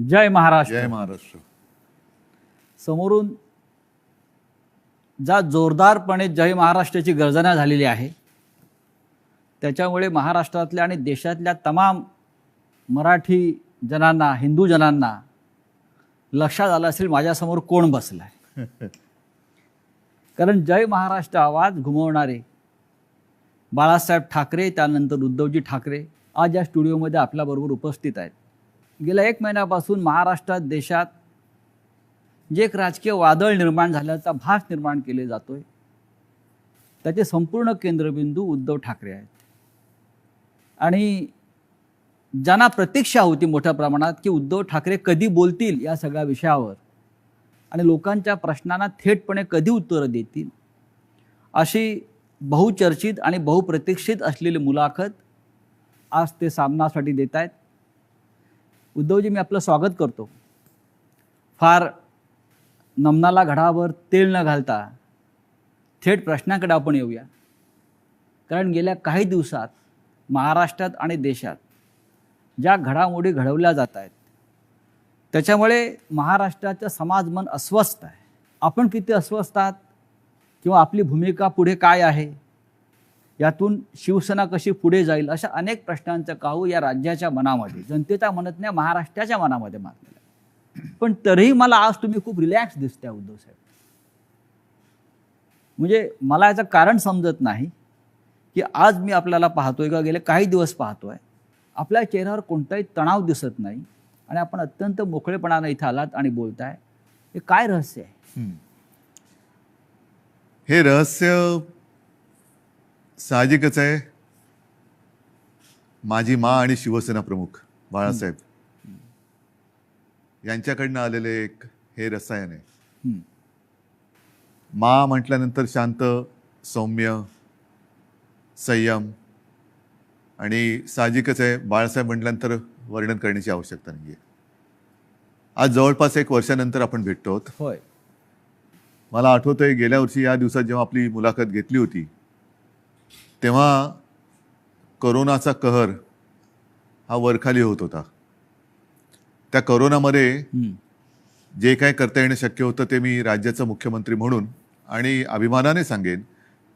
जय महाराष्ट्र. जय महाराष्ट्र. समोरून ज्या जोरदारपणे जय महाराष्ट्राची गर्जना झालेली आहे त्याच्यामुळे महाराष्ट्रातल्या आणि देशातल्या तमाम मराठी जनांना, हिंदू जनांना लक्षात आलं असेल माझ्यासमोर कोण बसलाय. कारण जय महाराष्ट्र आवाज घुमवणारे बाळासाहेब ठाकरे, त्यानंतर उद्धवजी ठाकरे आज या स्टुडिओमध्ये आपल्याबरोबर उपस्थित आहेत. गेल्या 1 महिन्यापासून महाराष्ट्रात, देशात जे एक राजकीय वादळ निर्माण झाल्याचा भास निर्माण केले जातोय त्याचे संपूर्ण केंद्रबिंदू उद्धव ठाकरे आहेत. आणि ज्यांना प्रतीक्षा होती मोठ्या प्रमाणात की उद्धव ठाकरे कधी बोलतील या सगळ्या विषयावर आणि लोकांच्या प्रश्नांना थेटपणे कधी उत्तरं देतील, अशी बहुचर्चित आणि बहुप्रतीक्षित असलेली मुलाखत आज ते सामनासाठी देत आहेत. उद्धवजी, मी आपलं स्वागत करतो. फार नमनाला घडावर तेल न घालता थेट प्रश्नाकडे आपण येऊया. कारण गेल्या काही दिवसात महाराष्ट्रात आणि देशात ज्या घडामोडी घडवल्या जात आहेत त्याच्यामुळे महाराष्ट्राचं समाजमन अस्वस्थ आहे. आपण किती अस्वस्थ आहात किंवा आपली भूमिका पुढे काय आहे, यातून शिवसेना कशी पुढे जाईल, अशा अनेक प्रश्नांचं काहू या राज्याच्या मनामध्ये, जनतेच्या म्हणत नाही महाराष्ट्राच्या मनामध्ये मारलेलं आहे. पण तरीही मला आज तुम्ही खूप रिलॅक्स दिसताय उद्धव साहेब. म्हणजे मला याचं कारण समजत नाही की आज मी आपल्याला पाहतोय का गेले काही दिवस पाहतोय आपल्या चेहऱ्यावर कोणताही तणाव दिसत नाही आणि आपण अत्यंत मोकळेपणानं इथं आलात आणि बोलताय. हे काय रहस्य आहे? हे रहस्य साहजिकच आहे. माझी मा आणि शिवसेना प्रमुख बाळासाहेब यांच्याकडनं आलेले एक हे रसायन आहे. मा म्हटल्यानंतर शांत, सौम्य, संयम, आणि साहजिकच आहे बाळासाहेब म्हटल्यानंतर वर्णन करण्याची आवश्यकता नाही आहे. आज जवळपास 1 वर्षानंतर आपण भेटतो आहोत. होय. मला आठवतंय गेल्या वर्षी या दिवसात जेव्हा आपली मुलाखत घेतली होती तेव्हा करोनाचा कहर हा वरखाली होत होता. त्या करोनामध्ये जे काय करता येणं शक्य होतं ते मी राज्याचा मुख्यमंत्री म्हणून आणि अभिमानाने सांगेन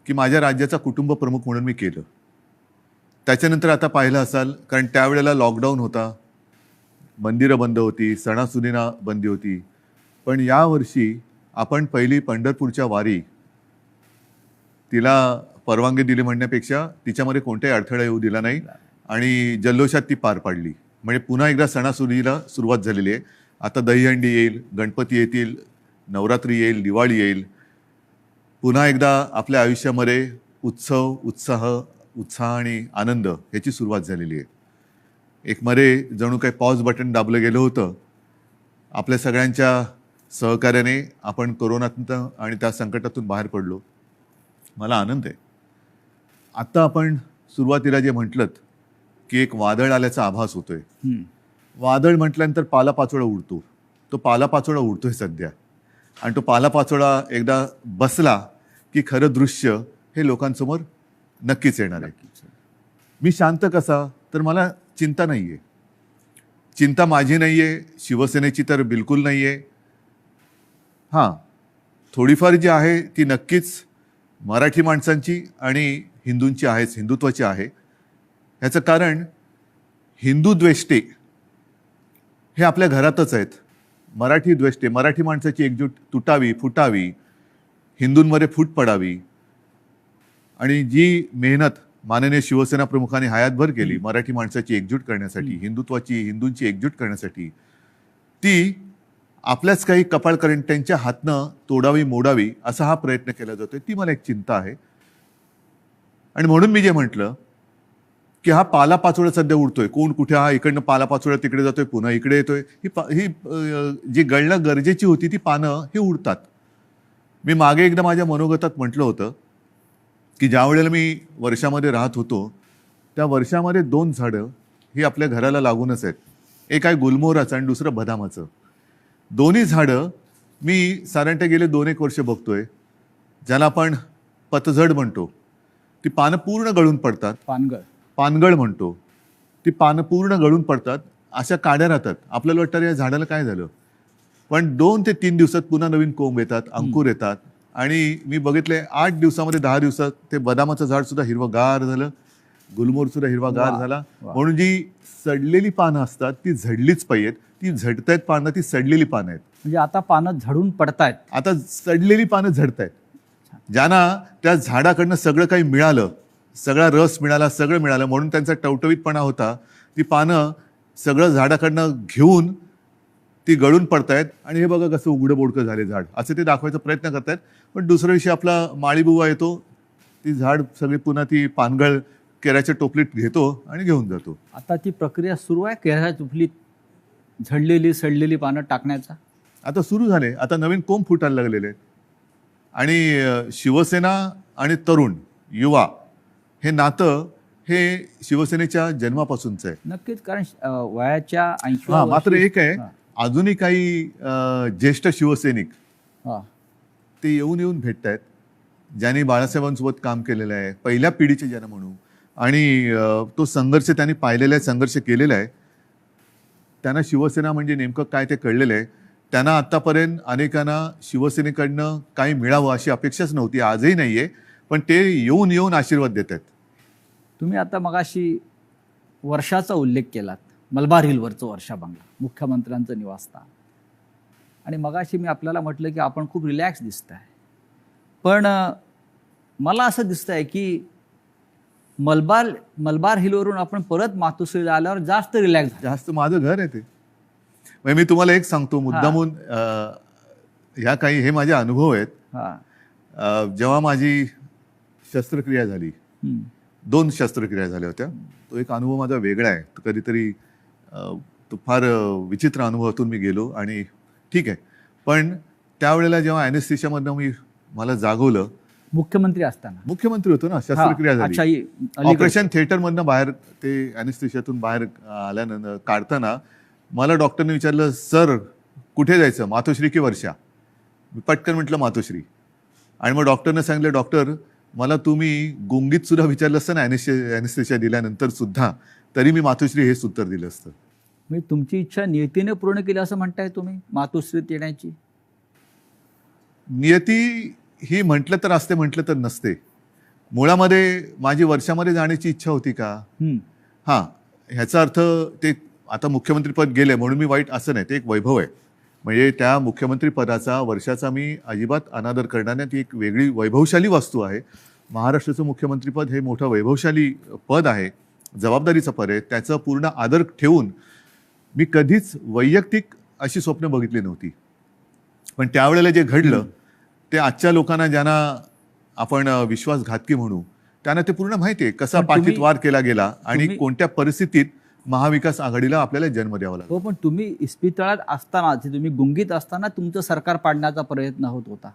की माझ्या राज्याचा कुटुंब प्रमुख म्हणून मी केलं. त्याच्यानंतर आता पाहिलं असाल, कारण त्यावेळेला लॉकडाऊन होता, मंदिरं बंद होती, सणासुदींना बंदी होती. पण यावर्षी आपण पहिली पंढरपूरच्या वारी तिला परवानगी दिली म्हणण्यापेक्षा तिच्यामध्ये कोणताही अडथळा येऊ दिला नाही आणि जल्लोषात ती पार पाडली. म्हणजे पुन्हा एकदा सणासुदीला सुरुवात झालेली आहे. आता दहीहंडी येईल, गणपती येतील, नवरात्री येईल, दिवाळी येईल. पुन्हा एकदा आपल्या आयुष्यामध्ये उत्सव, उत्साह आणि आनंद याची सुरुवात झालेली आहे. एक मध्ये जणू काही पॉज बटन दाबलं गेलं होतं. आपल्या सगळ्यांच्या सहकार्याने आपण कोरोनातून आणि त्या संकटातून बाहेर पडलो. मला आनंद आहे. आत्ता आपण सुरुवातीला जे म्हटलं की एक वादळ आल्याचा आभास होतोय. वादळ म्हटल्यानंतर पालापाचोळा उडतो. तो पालापाचोळा उडतोय सध्या, आणि तो पालापाचोळा एकदा बसला की खरं दृश्य हे लोकांसमोर नक्कीच येणार आहे. मी शांत कसा, तर मला चिंता नाही आहे. चिंता माझी नाही आहे, शिवसेनेची तर बिलकुल नाही आहे. हां, थोडीफार जी आहे ती नक्कीच मराठी माणसांची आणि हिंदूंची आहेच, हिंदुत्वाची आहे. ह्याचं कारण हिंदू द्वेष्टे हे आपल्या घरातच आहेत. मराठी द्वेष्टे, मराठी माणसाची एकजूट तुटावी, फुटावी, हिंदूंमध्ये फूट पडावी, आणि जी मेहनत माननीय शिवसेना प्रमुखांनी हयातभर केली मराठी माणसाची एकजूट करण्यासाठी, हिंदुत्वाची, हिंदूंची एकजूट करण्यासाठी, ती आपल्याच काही कपाळकरंट्यांच्या हातनं तोडावी, मोडावी असा हा प्रयत्न केला जातोय. ती मला एक चिंता आहे. आणि म्हणून मी जे म्हटलं की हा पालापाचोळा सध्या उडतोय, कोण कुठे, हा इकडनं पालापाचोळा तिकडे जातोय, पुन्हा इकडे येतोय, ही जी गळणं गरजेची होती ती पानं ही उडतात. मी मागे एकदा माझ्या मनोगतात म्हटलं होतं की ज्या वेळेला मी वर्षामध्ये राहत होतो त्या वर्षामध्ये 2 झाडं ही आपल्या घराला लागूनच आहेत. एक आहे गुलमोहराचं आणि दुसरं बदामाचं. दोन्ही झाडं मी साधारणतः गेले 2-1 वर्ष बघतोय, ज्याला आपण पतझड म्हणतो. ती पानं पूर्ण गळून पडतात. पानगळ पानगळ म्हणतो. ती पानं पूर्ण गळून पडतात अशा काड्या राहतात. आपल्याला वाटतं या झाडाला काय झालं, पण 2 ते 3 दिवसात पुन्हा नवीन कोंब येतात, अंकुर येतात. आणि मी बघितले 8 दिवसामध्ये 10 दिवसात ते बदामाचं झाड सुद्धा हिरवगार झालं, गुलमोहर सुद्धा हिरवागार वा, झाला. वा. म्हणून जी सडलेली पानं असतात ती झडलीच पाहिजेत. ती झडतायत पानं, ती सडलेली पानं आहेत. म्हणजे आता पानं झडून पडतायत. आता सडलेली पानं झडतायत. ज्यांना त्या झाडाकडनं सगळं काही मिळालं, सगळा रस मिळाला, सगळं मिळालं, म्हणून त्यांचा टवटवीतपणा होता, ती पानं सगळं झाडाकडनं घेऊन ती गळून पडतायत. आणि हे बघा कसं उघडं बोडकं झाले झाड, असं ते दाखवायचा प्रयत्न करतायत. पण दुसऱ्या दिवशी आपला माळीबुवा येतो, ती झाड सगळी पुन्हा ती पानगळ केळ्याच्या टोपलीत घेतो आणि घेऊन जातो. आता ती प्रक्रिया सुरू आहे केळ्याच्या टोपलीत झडलेली सडलेली पानं टाकण्याचा. आता सुरू झाले, आता नवीन कोंब फुटायला लागलेले आहेत. आणि शिवसेना आणि तरुण युवा हे नातं हे शिवसेनेच्या जन्मापासूनचं आहे. नक्कीच, कारण वयाच्या 80 हा, मात्र एक आहे, अजूनही काही ज्येष्ठ शिवसैनिक ते येऊन येऊन भेटत आहेत, ज्यांनी बाळासाहेबांसोबत काम केलेलं आहे, पहिल्या पिढीचे ज्यांना म्हणू, आणि तो संघर्ष त्यांनी पाहिलेला आहे, संघर्ष केलेला आहे. त्यांना शिवसेना म्हणजे नेमकं काय ते कळलेलं आहे. त्यांना आत्तापर्यंत अनेकांना शिवसेनेकडनं काही मिळावं अशी अपेक्षाच नव्हती, आजही नाही आहे, पण ते येऊन येऊन आशीर्वाद देत आहेत. तुम्ही आता मगाशी वर्षाचा उल्लेख केलात, मलबार हिलवरचं वर्षा बंगला, मुख्यमंत्र्यांचं निवासस्थान. आणि मगाशी मी आपल्याला म्हटलं की आपण खूप रिलॅक्स दिसताय, पण मला असं दिसतंय की मलबार हिलवरून आपण परत मातोश्रीला आल्यावर जास्त रिलॅक्स झालं. जास्त माझं घर आहे ते. म्हणजे मी तुम्हाला एक सांगतो मुद्दामून, ह्या काही हे माझे अनुभव आहेत. जेव्हा माझी शस्त्रक्रिया झाली, 2 शस्त्रक्रिया झाल्या होत्या, तो एक अनुभव माझा वेगळा आहे. तो कधीतरी तो फार विचित्र अनुभवातून मी गेलो आणि ठीक आहे. पण त्यावेळेला जेव्हा ॲनेस्थेशियामधनं मला जागवलं, मुख्यमंत्री होतो ना, शस्त्रक्रिया झाली, ऑपरेशन थिएटरमधनं बाहेर ते ॲनेस्थेशियातून बाहेर आल्यानंतर काढताना मला डॉक्टरने विचारलं, सर कुठे जायचं, मातोश्री की वर्षा? मी पटकन म्हटलं मातोश्री. आणि मग डॉक्टरने सांगितलं, डॉक्टर मला तुम्ही गुंगीत सुद्धा विचारलं असतं ना ॲनेस्थेशिया दिल्यानंतर सुद्धा, तरी मी मातोश्री हेच उत्तर दिलं असतं. म्हणजे तुमची इच्छा नियतीने पूर्ण केली असं म्हणताय तुम्ही मातोश्रीत येण्याची? नियती ही म्हटलं तर असते, म्हटलं तर नसते. मुळामध्ये माझी वर्षामध्ये जाण्याची इच्छा होती का? हां, ह्याचा अर्थ ते आता मुख्यमंत्रीपद गेले म्हणून मी वाईट असं नाही, ते एक वैभव आहे. म्हणजे त्या मुख्यमंत्रीपदाचा, वर्षाचा मी अजिबात अनादर करणार नाही. ती एक वेगळी वैभवशाली वस्तू आहे. महाराष्ट्राचं मुख्यमंत्रीपद हे मोठं वैभवशाली पद आहे, जबाबदारीचं पद आहे. त्याचा पूर्ण आदर ठेवून मी कधीच वैयक्तिक अशी स्वप्न बघितली नव्हती. पण त्यावेळेला जे घडलं ते आजच्या लोकांना, ज्यांना आपण विश्वासघातकी म्हणू, त्यांना ते पूर्ण माहिती आहे कसा पाठीत वार केला गेला आणि कोणत्या परिस्थितीत महाविकास आघाडीला आपल्याला जन्म द्यावा लागला. हो, पण तुम्ही इस्पितळात असताना, तुम्ही गुंगीत असताना तुमचं सरकार पाडण्याचा प्रयत्न होत होता.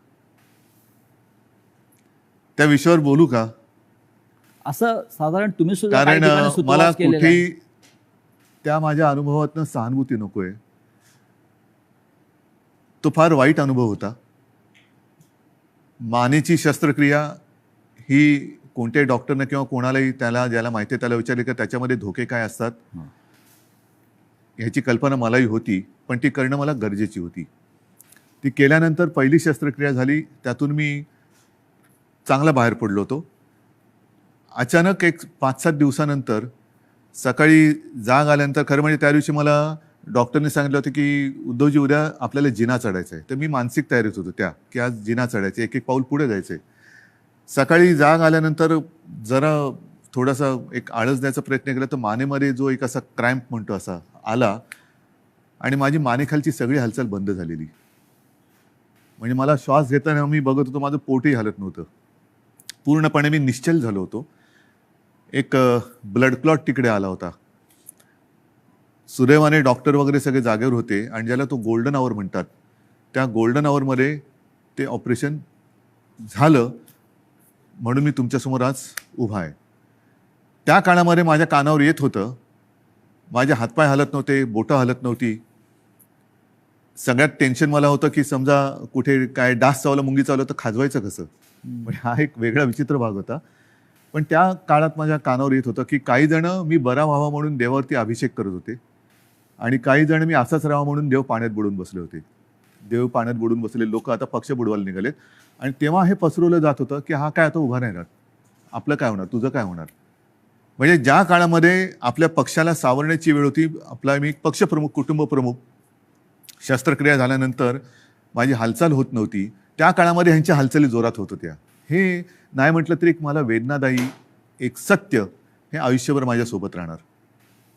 त्या विषयावर बोलू का? असं साधारण तुम्ही सुद्धा कारण मला कुठेही त्या माझ्या अनुभवातनं सहानुभूती नकोय. तो फार वाईट अनुभव होता. मानेची शस्त्रक्रिया ही कोणत्याही डॉक्टरनं किंवा कोणालाही ज्याला माहिती आहे त्याला विचारले की त्याच्यामध्ये धोके काय असतात, ह्याची कल्पना मलाही होती, पण ती करणं मला गरजेची होती. ती केल्यानंतर पहिली शस्त्रक्रिया झाली, त्यातून मी चांगला बाहेर पडलो होतो. अचानक एक 5-7 दिवसानंतर सकाळी जाग आल्यानंतर, खरं म्हणजे त्या दिवशी मला डॉक्टरने सांगितलं होतं की उद्धवजी उद्या आपल्याला जिना चढायचं आहे. तर मी मानसिक तयारीत होतो की आज जिना चढायचं, एक पाऊल पुढे जायचं आहे. सकाळी जाग आल्यानंतर जरा थोडासा एक आळस द्यायचा प्रयत्न केला तर मानेमध्ये जो एक असा क्रॅम्प म्हणतो असा आला आणि माझी मानेखालची सगळी हालचाल बंद झालेली. म्हणजे मला श्वास घेताना मी बघत होतो, माझं पोटही हलत नव्हतं. पूर्णपणे मी निश्चल झालो होतो. एक ब्लड क्लॉट तिकडे आला होता. सुदैवाने डॉक्टर वगैरे सगळे जागेवर होते आणि ज्याला तो गोल्डन आवर म्हणतात, त्या गोल्डन आवरमध्ये ते ऑपरेशन झालं, म्हणून मी तुमच्यासमोर आज उभा आहे. त्या काळामध्ये माझ्या कानावर येत होतं, माझे हातपाय हलत नव्हते, बोटं हलत नव्हती. सगळ्यात टेन्शन मला होतं की समजा कुठे काय डास चावला, मुंगी चावलं तर खाजवायचं कसं. म्हणजे हा एक वेगळा विचित्र भाग होता. पण त्या काळात माझ्या कानावर येत होतं की काही जण मी बरा व्हावा म्हणून देवावरती अभिषेक करत होते आणि काही जण मी असाच राहावा म्हणून देव पाण्यात बुडून बसले होते. देव पाण्यात बुडून बसलेले लोक आता पक्ष बुडवायला निघालेत. आणि तेव्हा हे पसरवलं जात होतं की हा काय आता उभा नाही राहत, आपलं काय होणार, तुझं काय होणार. म्हणजे ज्या काळामध्ये आपल्या पक्षाला सावरण्याची वेळ होती, आपला मी पक्षप्रमुख, कुटुंब प्रमुख, शस्त्रक्रिया झाल्यानंतर माझी हालचाल होत नव्हती, त्या काळामध्ये ह्यांच्या हालचाली जोरात होत होत्या. हे नाही म्हटलं तरी एक मला वेदनादायी एक सत्य हे आयुष्यभर माझ्यासोबत राहणार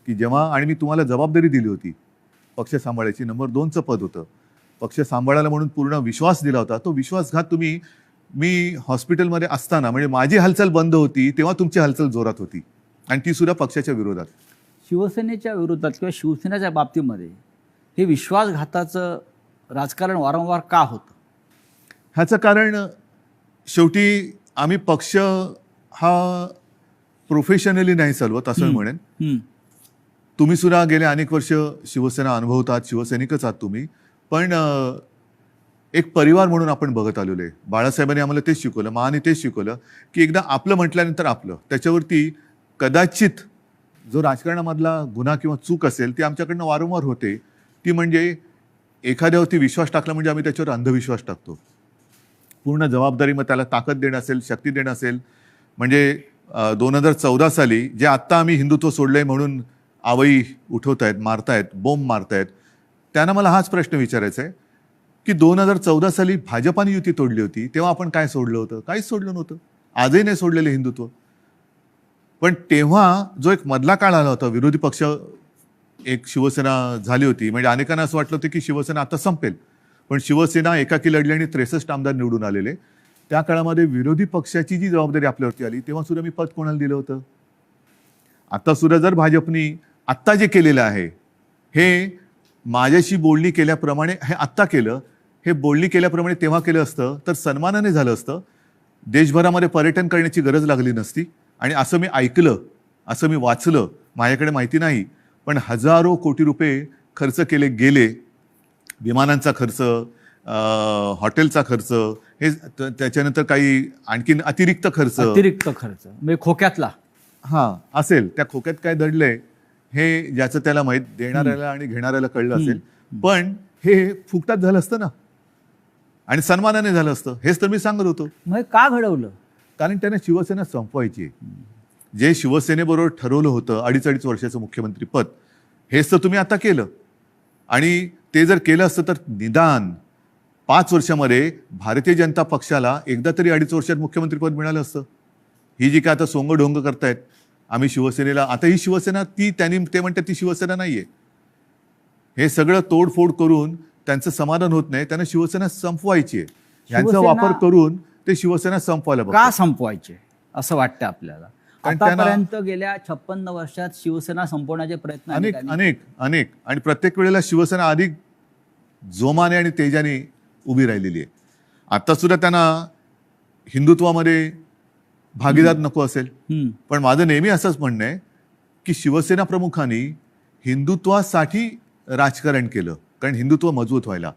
की जेव्हा, आणि मी तुम्हाला जबाबदारी दिली होती पक्ष सांभाळायची, नंबर 2चं पद होतं, पक्ष सांभाळायला म्हणून पूर्ण विश्वास दिला होता. तो विश्वासघात तुम्ही, मी हॉस्पिटलमध्ये असताना, म्हणजे माझी हालचाल बंद होती तेव्हा तुमची हालचाल जोरात होती, आणि ती सुद्धा पक्षाच्या विरोधात. शिवसेनेच्या विरोधात किंवा शिवसेनेच्या बाबतीमध्ये हे विश्वासघाताचं राजकारण वारंवार का होतं? ह्याचं कारण शेवटी आम्ही पक्ष हा प्रोफेशनली नाही चालवत असं मी म्हणेन. तुम्ही सुद्धा गेले अनेक वर्ष शिवसेना अनुभवतात, शिवसैनिकच आहात तुम्ही, पण एक परिवार म्हणून आपण बघत आलेलो आहे. बाळासाहेबांनी आम्हाला तेच शिकवलं, महाने तेच शिकवलं की एकदा आपलं म्हटल्यानंतर आपलं, त्याच्यावरती कदाचित जो राजकारणामधला गुन्हा किंवा चूक असेल ती आमच्याकडनं वारंवार होते. ती म्हणजे एखाद्यावरती विश्वास टाकला म्हणजे आम्ही त्याच्यावर अंधविश्वास टाकतो. पूर्ण जबाबदारी, मग त्याला ताकद देणं असेल, शक्ती देणं असेल. म्हणजे 2014 साली जे आत्ता आम्ही हिंदुत्व सोडलंय म्हणून आवई उठवतायत, मारतायत, बोंब मारतायत, त्यांना मला हाच प्रश्न विचारायचा आहे की 2014 साली भाजपाने युती तोडली होती तेव्हा आपण काय सोडलं होतं? काहीच सोडलं नव्हतं. आजही नाही सोडलेलं हिंदुत्व. पण तेव्हा जो एक मधला काळ आला होता, विरोधी पक्ष एक शिवसेना झाली होती, म्हणजे अनेकांना असं वाटलं होतं की शिवसेना आता संपेल, पण शिवसेना एकाकी लढली आणि 63 आमदार निवडून आलेले. त्या काळामध्ये विरोधी पक्षाची जी जबाबदारी आपल्यावरती आली तेव्हा सुद्धा मी पद कोणाला दिलं होतं? आता सुद्धा जर भाजपनी आत्ता जे केलेलं आहे हे माझ्याशी बोलणी केल्याप्रमाणे हे आत्ता केलं, हे बोलणी केल्याप्रमाणे तेव्हा केलं असतं तर सन्मानाने झालं असतं. देशभरामध्ये पर्यटन करण्याची गरज लागली नसती. आणि असं मी ऐकलं, असं मी वाचलं, माझ्याकडे माहिती नाही, पण हजारो कोटी रुपये खर्च केले गेले. विमानांचा खर्च, हॉटेलचा खर्च, हे त्याच्यानंतर काही आणखीन अतिरिक्त खर्च म्हणजे खोक्यातला असेल. त्या खोक्यात काय दडलंय हे ज्याचं त्याला माहीत, देणाऱ्याला आणि घेणाऱ्याला कळलं असेल. पण हे फुकटात झालं असतं ना, आणि सन्मानाने झालं असतं. हेच तर मी सांगत होतो. मग का घडवलं? कारण त्यांना शिवसेना संपवायची. जे शिवसेनेबरोबर ठरवलं होतं 2.5 वर्षाचं मुख्यमंत्री पद, हेच तर तुम्ही आता केलं. आणि ते जर केलं असतं तर निदान 5 वर्षामध्ये भारतीय जनता पक्षाला एकदा तरी 2.5 वर्षात मुख्यमंत्रीपद मिळालं असतं. ही जी काय आता सोंगढोंग करतायत आम्ही शिवसेनेला, आता ही शिवसेना ते म्हणतात ती शिवसेना नाहीये. हे सगळं तोडफोड करून त्यांचं समाधान होत नाही. त्यांना शिवसेना संपवायची आहे. यांचा वापर करून ते शिवसेना संपवायला का संपवायचे असं वाटतं आपल्याला? आतापर्यंत गेल्या 56 वर्षात शिवसेना संपवण्याचे प्रयत्न अनेक आणि प्रत्येक वेळेला शिवसेना अधिक जोमाने आणि तेजाने उभी राहिलेली आहे. आता सुद्धा त्यांना हिंदुत्वामध्ये भागीदार नको असेल, पण माझं नेहमी असंच म्हणणं आहे की शिवसेना प्रमुखांनी हिंदुत्वासाठी राजकारण केलं, कारण हिंदुत्व मजबूत व्हायला.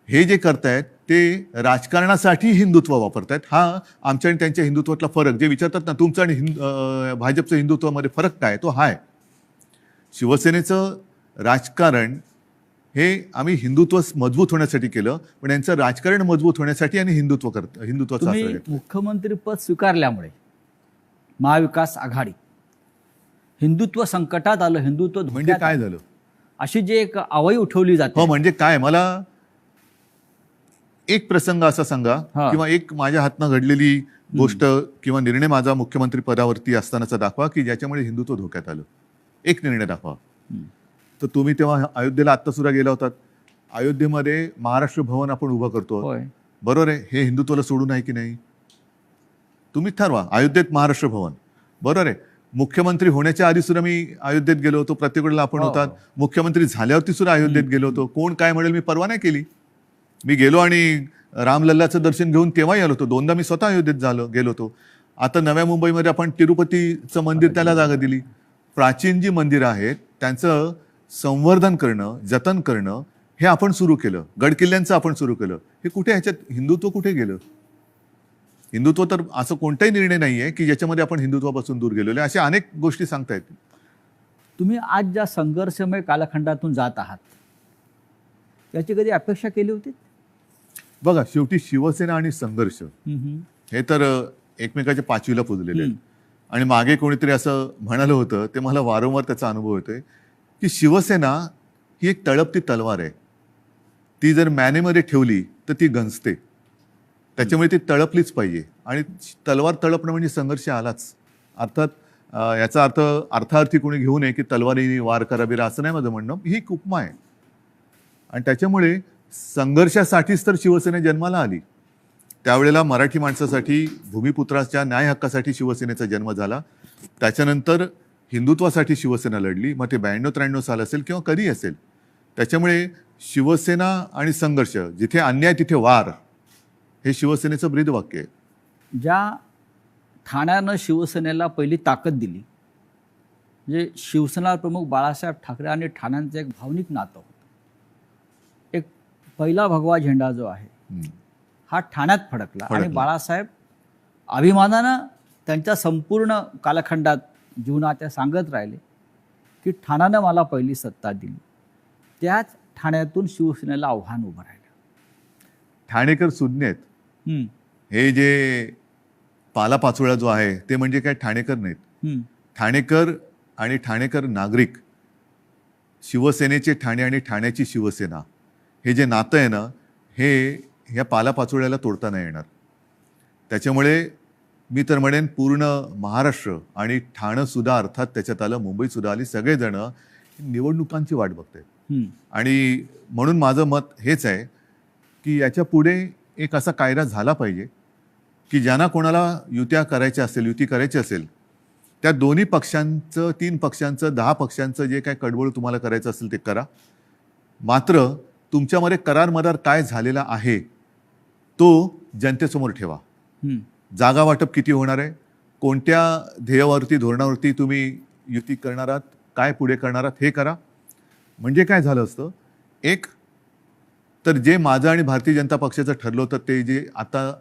हे जे करतायत ते राजकारणासाठी हिंदुत्व वापरतायत. हा आमच्या आणि त्यांच्या हिंदुत्वातला फरक, जे विचारतात ना तुमचं आणि भाजपचं हिंदुत्वामध्ये फरक काय, तो हा आहे. शिवसेनेचं राजकारण हे आम्ही हिंदुत्व मजबूत होण्यासाठी केलं, पण यांचं राजकारण मजबूत होण्यासाठी आणि हिंदुत्वाचा आश्रय घेतला. मुख्यमंत्री पद स्वीकारल्यामुळे महाविकास आघाडी हिंदुत्व संकटात आलं, हिंदुत्व म्हणजे काय झालं अशी जी एक आवई उठवली जाते. हो, म्हणजे काय, मला एक प्रसंग असा सांगा किंवा एक माझ्या हातनं घडलेली गोष्ट किंवा निर्णय माझा मुख्यमंत्री पदावरती असतानाचा दाखवा की ज्याच्यामुळे हिंदुत्व धोक्यात आलं. एक निर्णय दाखवा. तर तुम्ही तेव्हा अयोध्येला आत्ता सुद्धा गेला होतात. अयोध्येमध्ये महाराष्ट्र भवन आपण उभं करतो, बरोबर आहे. हे हिंदुत्वाला सोडून आहे की नाही? तुम्ही ठरवा. अयोध्येत महाराष्ट्र भवन, बरोबर आहे. मुख्यमंत्री होण्याच्या आधी सुद्धा मी अयोध्येत गेलो होतो. प्रत्येक वेळेला आपण होतात. मुख्यमंत्री झाल्यावरती सुद्धा अयोध्येत गेलो होतो. कोण काय म्हणेल मी परवा नाही केली. मी गेलो आणि रामलल्लाचं दर्शन घेऊन तेव्हाही आलो होतो. 2दा मी स्वतः अयोध्येत गेलो होतो. आता नव्या मुंबईमध्ये आपण तिरुपतीचं मंदिर त्याला जागा दिली. प्राचीन जी मंदिरं आहेत त्यांचं संवर्धन करणं, जतन करणं हे आपण सुरू केलं. गडकिल्ल्यांचं आपण सुरू केलं. हे कुठे, ह्याच्यात हिंदुत्व कुठे गेलं? हिंदुत्व तर असं कोणताही निर्णय नाही आहे की ज्याच्यामध्ये आपण हिंदुत्वापासून दूर गेलेलो आहे. अशा अनेक गोष्टी सांगता येतील. तुम्ही आज ज्या संघर्षमय कालखंडातून जात आहात याची कधी अपेक्षा केली होती? बघा, शेवटी शिवसेना आणि संघर्ष हे तर एकमेकाच्या पाचवीला पुजलेले आहेत. आणि मागे कोणीतरी असं म्हणालं होतं, ते मला वारंवार त्याचा अनुभव येतोय, की शिवसेना ही एक तळपती तलवार आहे. ती जर मॅनेमध्ये ठेवली तर ती गंजते. त्याच्यामुळे ती तळपलीच पाहिजे. आणि तलवार तळपणं म्हणजे संघर्ष आलाच. अर्थात याचा अर्थ अर्थार्थी कोणी घेऊ नये की तलवारीने वार कराबिरा, असं नाही माझं म्हणणं. ही एक उपमा आहे. आणि त्याच्यामुळे संघर्षासाठीच तर शिवसेना जन्माला आली. त्यावेळेला मराठी माणसासाठी, भूमिपुत्राच्या न्याय हक्कासाठी शिवसेनेचा जन्म झाला. त्याच्यानंतर हिंदुत्वासाठी शिवसेना लढली. मग ते 92-93 साल असेल किंवा कधी असेल. त्याच्यामुळे शिवसेना आणि संघर्ष, जिथे अन्याय तिथे वार, हे शिवसेनेचं ब्रीदवाक्य आहे. ज्या ठाण्यानं शिवसेनेला पहिली ताकद दिली, म्हणजे शिवसेना प्रमुख बाळासाहेब ठाकरे आणि ठाण्यांचं एक भावनिक नातं होतं. एक पहिला भगवा झेंडा जो आहे हा ठाण्यात फडकला आणि बाळासाहेब अभिमानानं त्यांच्या संपूर्ण कालखंडात जीवनात सांगत राहिले की ठाण्यानं मला पहिली सत्ता दिली. त्याच ठाण्यातून शिवसेनेला आव्हान उभं राहिलं. ठाणेकर सुज्ञ आहेत. हे जे पालापाचोळा जो आहे ते म्हणजे काय ठाणेकर नाहीत. ठाणेकर आणि ठाणेकर नागरिक, शिवसेनेचे ठाणे आणि ठाण्याची शिवसेना, हे जे नातं आहे ना, हे ह्या पालापाचोळ्याला तोडता नाही येणार. त्याच्यामुळे मी तर म्हणेन पूर्ण महाराष्ट्र आणि ठाणं सुद्धा, अर्थात त्याच्यात आलं मुंबई सुद्धा आली, सगळेजण निवडणुकांची वाट बघतायत. आणि म्हणून माझं मत हेच आहे की याच्या पुढे एक असा कायदा झाला पाहिजे की ज्यांना कोणाला युत्या करायच्या असेल, युती करायची असेल, त्या दोन्ही पक्षांचं, 3 पक्षांचं, 10 पक्षांचं जे काय कडवळ तुम्हाला करायचं असेल ते करा. मात्र तुमच्यामध्ये करार मदार काय झालेला आहे तो जनतेसमोर ठेवा. जागा वाटप किती होणार आहे, कोणत्या ध्येयावरती, धोरणावरती तुम्ही युती करणार आहात, काय पुढे करणार आहात, हे करा. म्हणजे काय झालं असतं, एक तर जे माझं आणि भारतीय जनता पक्षाचं ठरलं होतं ते जे आता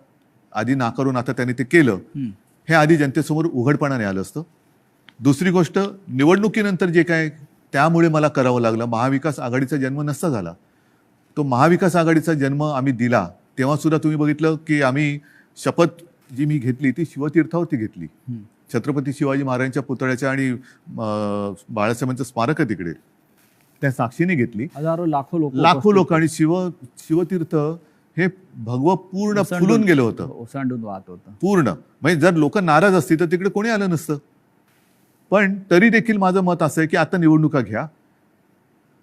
आधी नाकारून आता त्यांनी ते केलं, हे आधी जनतेसमोर उघडपणाने आलं असतं. दुसरी गोष्ट, निवडणुकीनंतर जे काय त्यामुळे मला करावं लागलं, महाविकास आघाडीचा जन्म नसता झाला. तो महाविकास आघाडीचा जन्म आम्ही दिला तेव्हा सुद्धा तुम्ही बघितलं की आम्ही शपथ जी मी घेतली ती शिवतीर्थावरती घेतली. छत्रपती शिवाजी महाराजांच्या पुतळ्याच्या आणि बाळासाहेबांचं स्मारक आहे तिकडे, त्या साक्षीने घेतली. हजारो लाखो लोक. आणि शिवतीर्थ हे भगवं पूर्ण फुलून गेलं होतं, ओसांडून वाहत होतं पूर्ण. म्हणजे जर लोक नाराज असतील तर तिकडे कोणी आलं नसतं. पण तरी देखील माझं मत असं आहे की आता निवडणुका घ्या.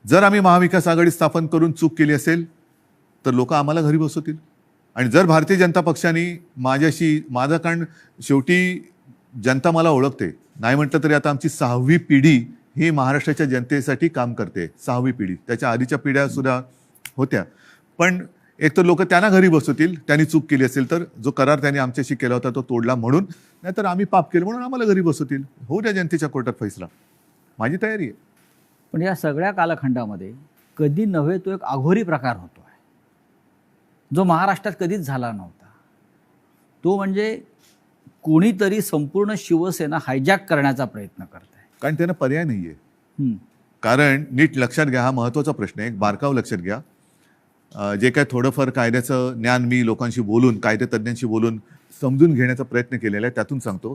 जर आम्ही महाविकास आघाडी स्थापन करून चूक केली असेल तर लोक आम्हाला घरी बसवतील. आणि जर भारतीय जनता पक्षाने माझं, कारण शेवटी जनता मला ओळखते, नाही म्हटलं तरी आता आमची 6वी पिढी ही महाराष्ट्राच्या जनतेसाठी काम करते. 6वी पिढी, त्याच्या आधीच्या पिढ्या सुद्धा होत्या. पण एक तर लोक त्यांना घरी बसवतील त्यांनी चूक केली असेल तर, जो करार त्यांनी आमच्याशी केला होता तो तोडला म्हणून, नाहीतर आम्ही पाप केलं म्हणून आम्हाला घरी बसवतील. होऊ द्या जनतेच्या कोर्टात फैसला, माझी तयारी आहे. पण या सगळ्या कालखंडामध्ये कधी नव्हे तो एक अघोरी प्रकार होतो आहे जो महाराष्ट्रात कधीच झाला नव्हता. तो म्हणजे कोणीतरी संपूर्ण शिवसेना हायजॅक करण्याचा प्रयत्न करत आहे. कारण त्यांना पर्याय नाहीये. कारण नीट लक्षात घ्या, हा महत्त्वाचा प्रश्न आहे, एक बारकाव लक्षात घ्या. जे काय थोडंफार कायद्याचं ज्ञान मी लोकांशी बोलून, कायदेतज्ञांशी बोलून समजून घेण्याचा प्रयत्न केलेला आहे, त्यातून सांगतो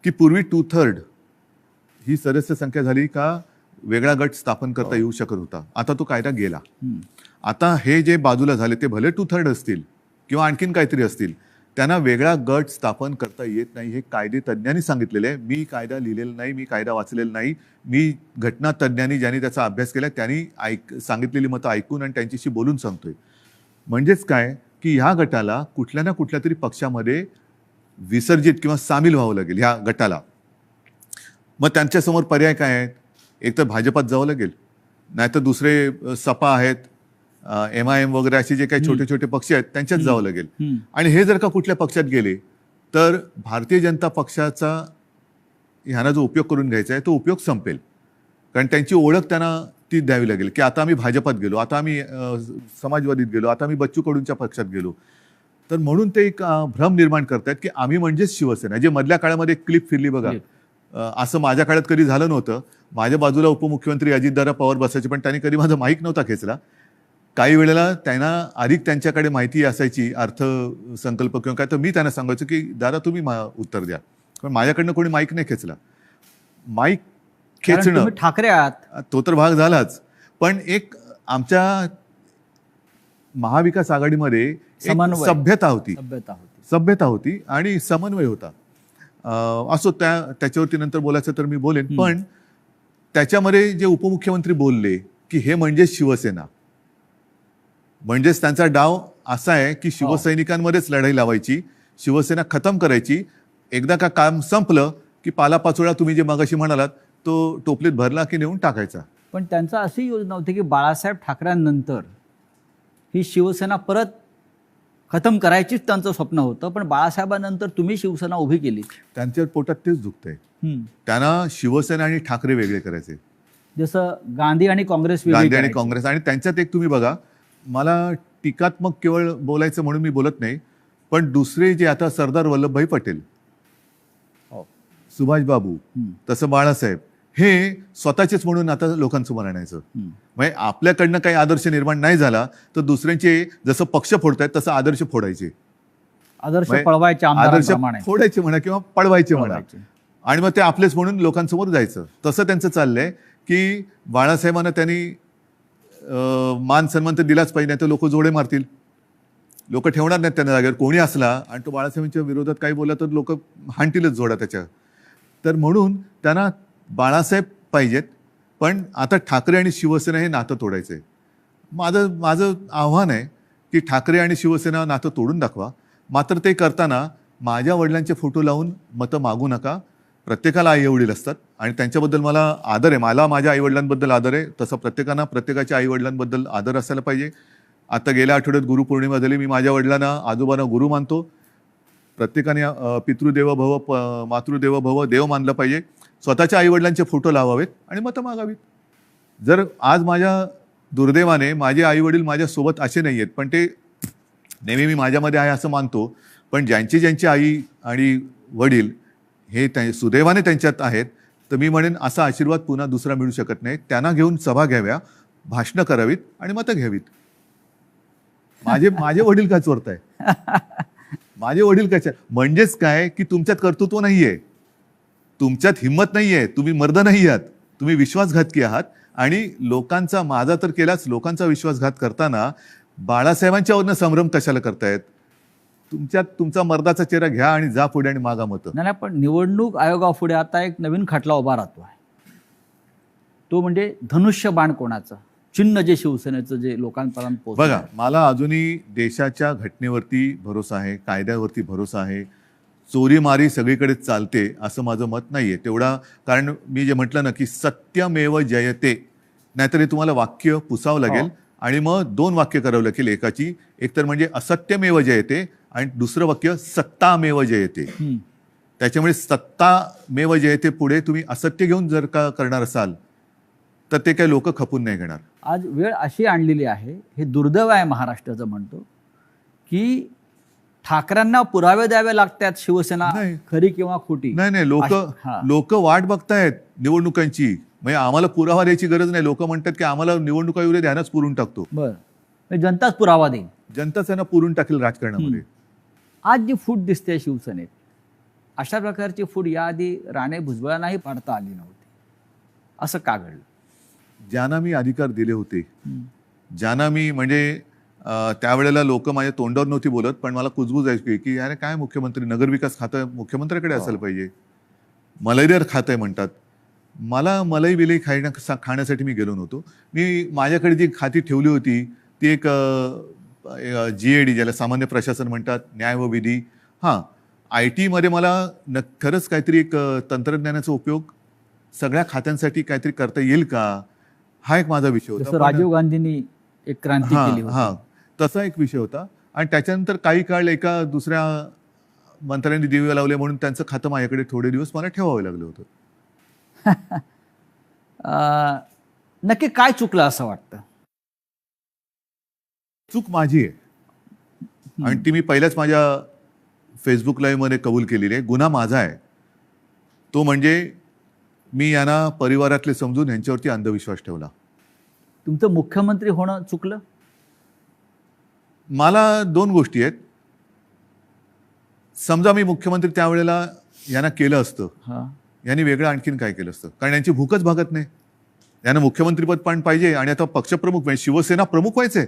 की पूर्वी 2/3 ही सदस्य संख्या झाली का वेगळा गट स्थापन करता येऊ शकत होता. आता तो कायदा गेला. आता हे जे बाजूला झाले ते भले 2/3 असतील किंवा आणखीन काहीतरी असतील, त्यांना वेगळा गट स्थापन करता येत नाही. हे कायदेतज्ञांनी सांगितलेलं आहे. मी कायदा लिहिलेला नाही, मी कायदा वाचलेला नाही. मी घटनातज्ञांनी ज्यांनी त्याचा अभ्यास केला त्यांनी सांगितलेली मतं ऐकून आणि त्यांच्याशी बोलून सांगतोय. म्हणजेच काय की ह्या गटाला कुठल्या ना कुठल्या तरी पक्षामध्ये विसर्जित किंवा सामील व्हावं लागेल ह्या गटाला. मग त्यांच्यासमोर पर्याय काय आहेत? एक तर भाजपात जावं लागेल, नाहीतर दुसरे सपा आहेत, MIM वगैरे असे जे काही छोटे छोटे पक्ष आहेत त्यांच्यात जावं लागेल. आणि हे जर का कुठल्या पक्षात गेले तर भारतीय जनता पक्षाचा ह्यांना जो उपयोग करून घ्यायचा आहे तो उपयोग संपेल. कारण त्यांची ओळख त्यांना ती द्यावी लागेल की आता आम्ही भाजपात गेलो, आता आम्ही समाजवादीत गेलो, आता आम्ही बच्चू कडूंच्या पक्षात गेलो. तर म्हणून ते एक भ्रम निर्माण करतायत की आम्ही म्हणजेच शिवसेना. जे मधल्या काळामध्ये क्लिप फिरली बघा, असं माझ्या काळात कधी झालं नव्हतं. माझ्या बाजूला उपमुख्यमंत्री अजितदादा पवार बसायचे, पण त्यांनी कधी माझा माईक नव्हता खेचला. काही वेळेला त्यांना अधिक त्यांच्याकडे माहिती असायची अर्थसंकल्प किंवा काय, तर मी त्यांना सांगायचो की दादा तुम्ही उत्तर द्या, पण माझ्याकडनं कोणी माईक नाही खेचला. माईक कारण खेचणं तुम्ही ठाकरे आहात. तो तर भाग झालाच, पण एक आमच्या महाविकास आघाडीमध्ये एक समन्वय. सभ्यता होती, सभ्यता होती. सभ्यता होती आणि समन्वय होता. असो, त्याच्यावरती नंतर बोलायचं तर मी बोलेन. पण त्याच्यामध्ये जे उपमुख्यमंत्री बोलले की हे म्हणजे शिवसेना, म्हणजेच त्यांचा डाव असा आहे की शिवसैनिकांमध्येच लढाई लावायची, शिवसेना खतम करायची. एकदा का काम संपलं की पालापाचोळा तुम्ही जे मगाशी म्हणालात तो टोपलीत भरला की नेऊन टाकायचा. पण त्यांचा अशी योजना होती की बाळासाहेब ठाकरेंनंतर ही शिवसेना परत खतम करायचीच त्यांचं स्वप्न होतं, पण बाळासाहेबांनंतर तुम्ही शिवसेना उभी केली. त्यांच्या पोटात तेच दुखतंय. त्यांना शिवसेना आणि ठाकरे वेगळे करायचे, जसं गांधी आणि काँग्रेस वेगळी गांधी आणि करायची. काँग्रेस. आणि त्यांच्यात एक तुम्ही बघा, मला टीकात्मक केवळ बोलायचं म्हणून मी बोलत नाही, पण दुसरे जे आता सरदार वल्लभभाई पटेल, सुभाषबाबू, तसं बाळासाहेब, हे स्वतःचेच म्हणून आता लोकांसमोर आणायचं. म्हणजे आपल्याकडनं काही आदर्श निर्माण नाही झाला तर दुसऱ्यांचे जसं पक्ष फोडतायत तसं आदर्श फोडायचे, आदर्श म्हणजे पळवायचे, आदर्श आमदारांप्रमाणे फोडायचे म्हणा किंवा पळवायचे म्हणा, पळवायचे. आणि मग ते आपलेच म्हणून लोकांसमोर जायचं. तसं त्यांचं चाललंय की बाळासाहेबांना त्यांनी मान सन्मान तर दिलाच पाहिजे, नाही तर लोक जोडे मारतील, लोक ठेवणार नाहीत त्यांना जागेवर. कोणी असला आणि तो बाळासाहेबांच्या विरोधात काही बोलला तर लोक हाणतीलच जोडा त्याच्या. तर म्हणून त्यांना बाळासाहेब पाहिजेत, पण आता ठाकरे आणि शिवसेना हे नातं तोडायचंय. माझं आव्हान आहे की ठाकरे आणि शिवसेना नातं तोडून दाखवा. मात्र ते करताना माझ्या वडिलांचे फोटो लावून मतं मागू नका. प्रत्येकाला आई वडील असतात आणि त्यांच्याबद्दल मला आदर आहे. मला माझ्या आईवडिलांबद्दल आदर आहे, तसं प्रत्येकांना प्रत्येकाच्या आईवडिलांबद्दल आदर असायला पाहिजे. आता गेल्या आठवड्यात गुरुपौर्णिमा झाली. मी माझ्या वडिलांना, आजोबांना गुरु मानतो. प्रत्येकाने पितृदेव भव मातृदेव भव देव मानलं पाहिजे. स्वतःच्या आईवडिलांचे फोटो लावावेत आणि मतं मागावीत. जर आज माझ्या दुर्दैवाने माझे आईवडील माझ्यासोबत असे नाही आहेत, पण ते नेहमी मी माझ्यामध्ये आहे असं मानतो, पण ज्यांची आई आणि वडील हे सुदैवाने त्यांच्यात आहेत, तर मी म्हणेन असा आशीर्वाद पुन्हा दुसरा मिळू शकत नाही. त्यांना घेऊन सभा घ्याव्या, भाषणं करावीत आणि मतं घ्यावीत. माझे वडील काय चोरताय? माझे वडील काय? म्हणजेच काय की तुमच्यात कर्तृत्व नाहीये, तुमच्यात हिंमत नाहीये, तुम्ही मर्द नाही आहात, तुम्ही विश्वासघातकी आहात. आणि लोकांचा, माझा तर केलाच, लोकांचा विश्वासघात करताना बाळासाहेबांच्यावरनं संभ्रम कशाला करतायत? तुमच्यात तुमचा मर्दाचा चेहरा घ्या आणि जा पुढे आणि मागा मतं. नाही, पण निवडणूक आयोगापुढे आता एक नवीन खटला उभा राहतो आहे. तो म्हणजे धनुष्यबाण कोणाचं चिन्ह, जे शिवसेनेचं जे लोकांपर्यंत पोहोचलं. बघा, मला अजूनही देशाच्या घटनेवरती भरोसा आहे, कायद्यावरती भरोसा आहे. चोरीमारी सगळीकडे चालते असं माझं मत नाहीये तेवढा. कारण मी जे म्हटलं ना की सत्यमेव जयते, नाहीतर हे तुम्हाला वाक्य पुसावं लागेल आणि मग दोन वाक्य करावं लागेल एकाची. एक तर म्हणजे असत्यमेव जयते आणि दुसरं वाक्य सत्तामेव जयते. त्याच्यामुळे सत्तामेव जयते पुढे तुम्ही असत्य घेऊन जर का करणार असाल तर ते काही लोक खपून नाही घेणार. आज वेळ अशी आणलेली आहे, हे दुर्दैव आहे महाराष्ट्राचं म्हणतो, की ठाकरेंना पुरावे द्यावे लागतात शिवसेना खरी किंवा खोटी. नाही, लोक वाट बघतायत निवडणुकांची. म्हणजे आम्हाला पुरावा द्यायची गरज नाही. लोक म्हणतात की आम्हाला निवडणुका येऊ दे, ध्यानच पुरून टाकतो. बरं, जनताच पुरावा देईल. जनताच त्यांना पुरून टाकेल राजकारणामध्ये. आज जी फूट दिसते शिवसेनेत, अशा प्रकारची फूट याआधी राणे भुजबळांनाही पाडता आली नव्हती. असं का घडलं? ज्यांना मी अधिकार दिले होते, ज्यांना मी म्हणजे त्यावेळेला लोक माझ्या तोंडावर नव्हती बोलत, पण मला कुजबूज आहे की अरे काय मुख्यमंत्री, नगरविकास खातं मुख्यमंत्र्याकडे असायला पाहिजे, मलाईदार खातं आहे म्हणतात. मला मलाई बिलाई खाण्यासाठी मी गेलो नव्हतो. मी माझ्याकडे जी खाती ठेवली होती ती एक GAD, ज्याला सामान्य प्रशासन म्हणतात, न्याय व विधी. IT मध्ये मला खरंच काहीतरी एक तंत्रज्ञानाचा उपयोग सगळ्या खात्यांसाठी काहीतरी करता येईल का, हा एक माझा विषय होता. राजीव गांधींनी एक क्रांती केली होती, तसा एक विषय होता. आणि त्याच्यानंतर काही काळ एका दुसऱ्या मंत्र्यांनी दिवे लावले म्हणून त्यांचं खातं माझ्याकडे थोडे दिवस मला ठेवावं लागलं होतं. नक्की काय चुकलं असं वाटतं? चूक माझी आहे आणि ती मी पहिल्याच माझ्या फेसबुक लाईव्ह मध्ये कबूल केलेली आहे. गुन्हा माझा आहे, तो म्हणजे मी यांना परिवारातले समजून यांच्यावरती अंधविश्वास ठेवला. तुमचं मुख्यमंत्री होणं चुकलं? मला 2 गोष्टी आहेत. समजा मी मुख्यमंत्री त्यावेळेला यांना केलं असतं, हां. यांनी वेगळं आणखीन काय केलं असतं, कारण यांची भूकच भागत नाही. यांना मुख्यमंत्रीपद पण पाहिजे आणि आता पक्षप्रमुख म्हणजे शिवसेना प्रमुख व्हायचे.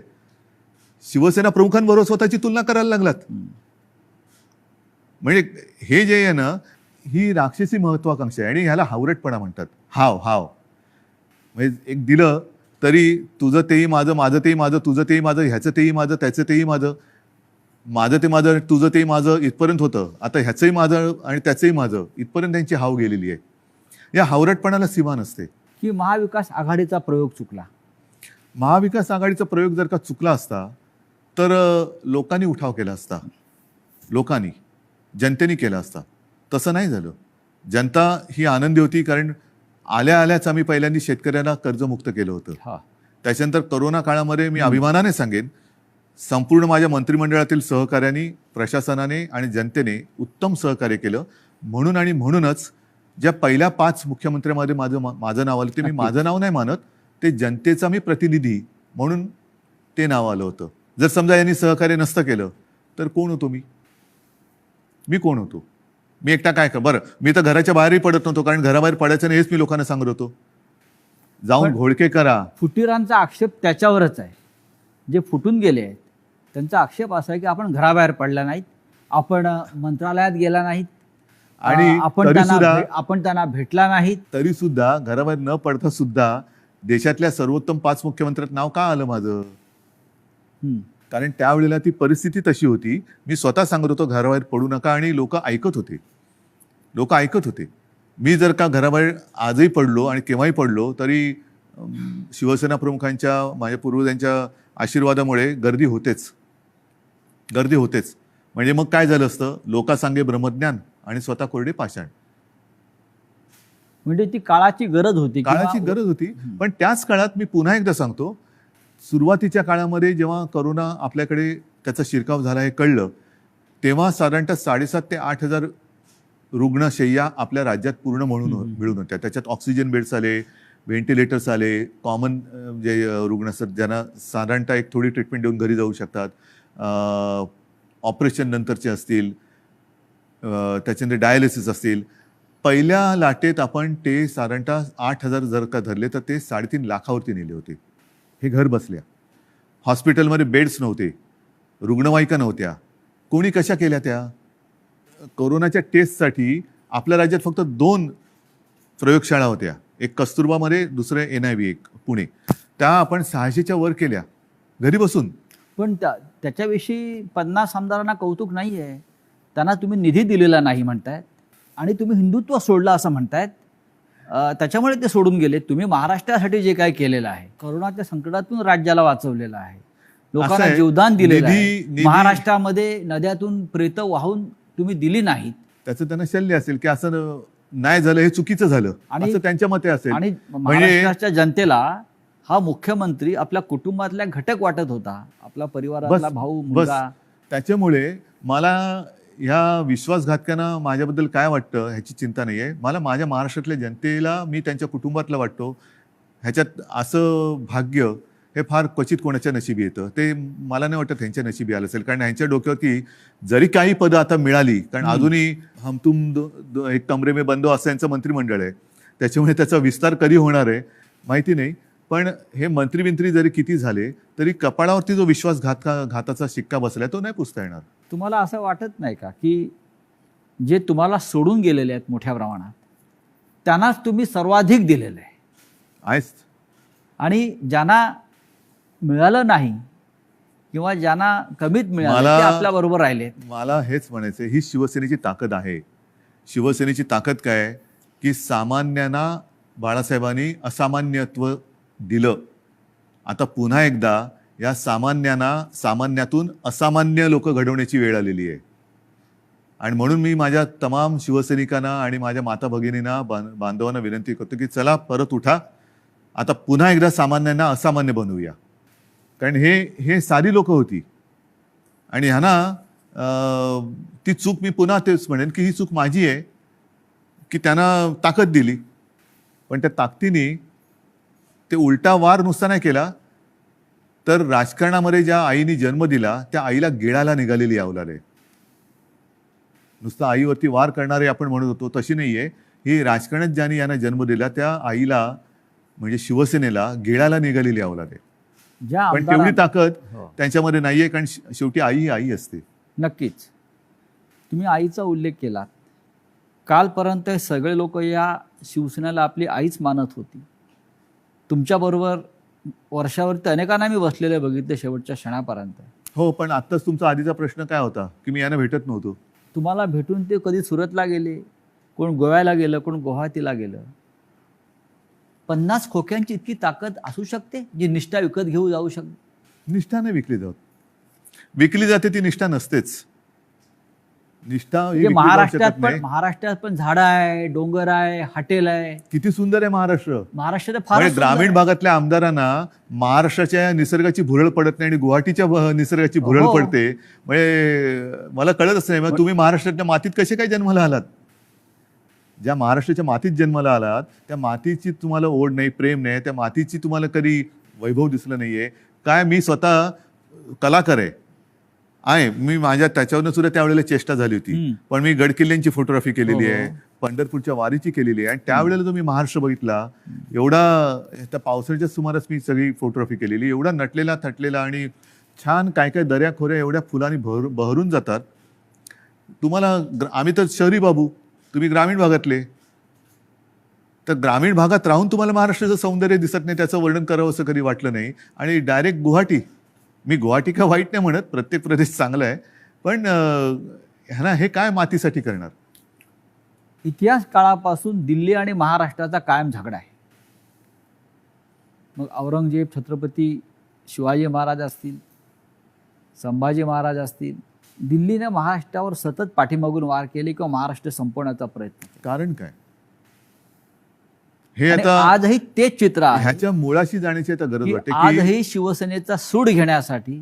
शिवसेना प्रमुखांबरोबर स्वतःची तुलना करायला लागलात. म्हणजे हे जे आहे ना, ही राक्षसी महत्वाकांक्षा आहे आणि ह्याला हावरटपणा म्हणतात. हाव हाव म्हणजे एक दिलं तरी तुझं तेही माझं, माझं तेही माझं, तुझं तेही माझं, ह्याचं तेही माझं, त्याचं तेही माझं, माझं ते माझं, तुझं तेही माझं इथपर्यंत होतं. आता ह्याचंही माझं आणि त्याचंही माझं इथपर्यंत त्यांची हाव गेलेली आहे. या हावरटपणाला सीमा नसते. की महाविकास आघाडीचा प्रयोग चुकला? महाविकास आघाडीचा प्रयोग जर का चुकला असता तर लोकांनी उठाव केला असता. लोकांनी, जनतेने केला असता. तसं नाही झालं. जनता ही आनंदी होती कारण आल्या आल्याच आम्ही पहिल्यांदा शेतकऱ्यांना कर्जमुक्त केलं होतं. हां. त्याच्यानंतर करोना काळामध्ये मी अभिमानाने सांगेन संपूर्ण माझ्या मंत्रिमंडळातील सहकार्यांनी, प्रशासनाने आणि जनतेने उत्तम सहकार्य केलं. म्हणून आणि म्हणूनच ज्या पहिल्या 5 मुख्यमंत्र्यांमध्ये माझं नाव आलं, ते मी माझं नाव नाही मानत, ते जनतेचा मी प्रतिनिधी म्हणून ते नाव आलं होतं. जर समजा यांनी सहकार्य नसतं केलं तर कोण होतो मी? मी कोण होतो? मी एकटा काय कर बरं, मी तर घराच्या बाहेरही पडत नव्हतो कारण घराबाहेर पडायचं नाही हेच मी लोकांना सांगत होतो. जाऊन घोळके करा. फुटीरांचा आक्षेप त्याच्यावरच आहे. जे फुटून गेले आहेत त्यांचा आक्षेप असा आहे की आपण घराबाहेर पडला नाहीत, आपण मंत्रालयात गेला नाहीत आणि आपण त्यांना भेटला नाहीत. तरी सुद्धा घराबाहेर न पडता सुद्धा देशातल्या सर्वोत्तम 5 मुख्यमंत्र्यात नाव का आलं माझं? कारण त्यावेळेला ती परिस्थिती तशी होती. मी स्वतः सांगत होतो घराबाहेर पडू नका आणि लोक ऐकत होते. लोक ऐकत होते. मी जर का घराबाहेर आजही पडलो आणि केव्हाही पडलो तरी शिवसेना प्रमुखांच्या, माझ्या पूर्वजांच्या आशीर्वादामुळे गर्दी होतेच. गर्दी होतेच. म्हणजे मग काय झालं असतं, लोका सांगे ब्रह्मज्ञान आणि स्वतः कोरडे पाषाण. म्हणजे ती काळाची गरज होती. काळाची गरज होती. पण त्याच काळात मी पुन्हा एकदा सांगतो, सुरुवातीच्या काळामध्ये जेव्हा करोना आपल्याकडे त्याचा शिरकाव झाला हे कळलं, तेव्हा साधारणतः 7,500 ते 8,000 रुग्णशय्या आपल्या राज्यात पूर्ण मिळून होत्या. त्याच्यात ऑक्सिजन बेड्स आले, व्हेंटिलेटर्स आले, कॉमन जे रुग्ण असतात ज्यांना साधारणतः एक थोडी ट्रीटमेंट देऊन घरी जाऊ शकतात, ऑपरेशन नंतरचे असतील, त्याच्यानंतर डायलिसिस असतील. पहिल्या लाटेत आपण ते साधारणतः 8,000 जर का धरले तर ते 3.5 लाखावरती नेले होते. हे घर बसल्या. हॉस्पिटलमध्ये बेड्स नव्हते, रुग्णवाहिका नव्हत्या. कोणी कशा केल्या त्या? कोरोनाच्या टेस्टसाठी आपल्या राज्यात फक्त 2 प्रयोगशाळा होत्या. एक कस्तुरबामध्ये, दुसरे NIV एक पुणे. त्या आपण 600च्या वर केल्या घरी बसून. पण त्याच्याविषयी 50 आमदारांना कौतुक नाही आहे. त्यांना तुम्ही निधी दिलेला नाही म्हणतायत आणि तुम्ही हिंदुत्व सोडलं असं म्हणतायत. त्याच्यामुळे ते सोडून गेले. तुम्ही महाराष्ट्रासाठी जे काय केलेलं आहे, करोनाच्या संकटातून राज्याला वाचवलेलं आहे, लोकांना जीवदान दिलेलं आहे. महाराष्ट्रामध्ये नद्यातून प्रेत वाहून तुम्ही दिली नाहीत. त्याचं त्यांना शल्य असेल की असं नाही झालं, हे चुकीचं झालं असं त्यांच्या मते असेल. आणि महाराष्ट्राच्या जनतेला हा मुख्यमंत्री आपल्या कुटुंबातल्या घटक वाटत होता, आपला परिवारातला भाऊ, मुलगा. त्याच्यामुळे मला ह्या विश्वासघातकांना माझ्याबद्दल काय वाटतं ह्याची चिंता नाही आहे. मला माझ्या महाराष्ट्रातल्या जनतेला, मी त्यांच्या कुटुंबातला वाटतो. ह्याच्यात असं भाग्य हे फार क्वचित कोणाच्या नशिबी येतं. ते मला नाही वाटत ह्यांच्या नशिबी आलं असेल. कारण ह्यांच्या डोक्यावरती जरी काही पदं आता मिळाली, कारण अजूनही हम तुम एक कमरे में बंदो असं यांचं मंत्रिमंडळ आहे, त्याच्यामुळे त्याचा विस्तार कधी होणार आहे माहिती नाही. पण हे मंत्री जरी किती झाले तरी कपाळावरती जो विश्वासघाताचा शिक्का बसलाय तो नाही पुसता येणार. तुम्हाला असं वाटत नाही का की जे तुम्हाला सोडून गेलेले आहेत मोठ्या प्रमाणात त्यांनाच तुम्ही सर्वाधिक दिलेलं आहे? आणि ज्यांना मिळालं नाही किंवा ज्यांना कमीत मिळालं ते आपल्या बरोबर राहिले. मला हेच म्हणायचं, ही शिवसेनेची ताकद आहे. शिवसेनेची ताकद काय की सामान्यांना बाळासाहेबांनी असामान्यत्व दिलं. आता पुन्हा एकदा या सामान्यातून असामान्य लोक घडवण्याची वेळ आलेली आहे. आणि म्हणून मी माझ्या तमाम शिवसैनिकांना आणि माझ्या माता भगिनींना, बांधवांना विनंती करतो की चला परत उठा. आता पुन्हा एकदा सामान्यांना असामान्य बनवूया. कारण हे सारी लोक होती आणि ह्यांना ती चूक, मी पुन्हा तेच म्हणेन की ही चूक माझी आहे की त्यांना ताकद दिली. पण त्या ताकदीने ते उलटा वार नुसता नाही केला, तर राजकारणामध्ये ज्या आईने जन्म दिला त्या आईला गिळायला निघालेली अवलाद आहे. नुसतं आईवरती वार करणारे आपण म्हणत होतो तशी नाहीये. ही राजकारणात ज्याने यांना जन्म दिला त्या आईला म्हणजे शिवसेनेला गिळायला निघालेली अवलाद आहे. ज्या पण तेवढी ताकद हो. त्यांच्यामध्ये नाहीये, कारण शेवटी आई ही आई असते. नक्कीच. तुम्ही आईचा उल्लेख केला. कालपर्यंत हे सगळे लोक या शिवसेनेला आपली आईच मानत होती. तुमच्याबरोबर वर्षावरती अनेकांना मी बसलेले बघितले शेवटच्या क्षणापर्यंत. हो, पण आत्ताच तुमचा आधीचा प्रश्न काय होता की मी यांना भेटत नव्हतो. तुम्हाला भेटून ते कधी सुरतला गेले, कोण गोव्याला गेलं, कोण गुवाहाटीला गेलं. 50 खोक्यांची इतकी ताकद असू शकते जी निष्ठा विकत घेऊ जाऊ शकते? निष्ठा नाही विकली जात. विकली जाते ती निष्ठा नसतेच. निष्ठा ही विकली जाऊ शकत नाही. महाराष्ट्रात पण झाडं आहे, डोंगर आहे, हॉटेल आहे. किती सुंदर आहे महाराष्ट्र. महाराष्ट्रात फार म्हणजे ग्रामीण भागातल्या आमदारांना महाराष्ट्राच्या निसर्गाची भुरळ पडत नाही आणि गुवाहाटीच्या निसर्गाची भुरळ हो. पडते. म्हणजे मला कळतच नाही, मग तुम्ही महाराष्ट्राच्या मातीत कसे काय जन्माला आलात? ज्या महाराष्ट्राच्या मातीत जन्माला आलात त्या मातीची तुम्हाला ओढ नाही, प्रेम नाही, त्या मातीची तुम्हाला कधी वैभव दिसलं नाहीये काय? मी स्वतः कलाकार आहे. मी माझ्या त्याच्यावरनं सुद्धा त्यावेळेला चेष्टा झाली होती. पण मी गडकिल्ल्यांची फोटोग्राफी केलेली आहे, पंढरपूरच्या वारीची केलेली आहे. आणि त्यावेळेला तुम्ही महाराष्ट्र बघितला, एवढा त्या पावसाळ्याच्या सुमारास मी सगळी फोटोग्राफी केलेली. एवढा नटलेला थटलेला आणि छान काय काय दऱ्या खोऱ्या एवढ्या फुलांनी बहरून जातात. तुम्हाला आम्ही तर शहरी बाबू, तुम्ही ग्रामीण भागातले. तर ग्रामीण भागात राहून तुम्हाला महाराष्ट्राचं सौंदर्य दिसत नाही, त्याचं वर्णन करावं असं कधी वाटलं नाही. आणि डायरेक्ट गुवाहाटी. मी गुवाहाटी का वाईट नाही म्हणत, प्रत्येक प्रदेश चांगला आहे, पण ह्यांना हे काय मातीसाठी करणार? इतिहास काळापासून दिल्ली आणि महाराष्ट्राचा कायम झगडा आहे. मग औरंगजेब, छत्रपती शिवाजी महाराज असतील, संभाजी महाराज असतील, दिल्लीने महाराष्ट्रावर सतत पाठीमागून वार केले किंवा महाराष्ट्र संपवण्याचा प्रयत्न केला. कारण काय? हे आणि आता आजही तेच चित्र आहे. ह्याच्या मुळाशी जाण्याची आता गरज की वाटते की आजही शिवसेनेचा सूड घेण्यासाठी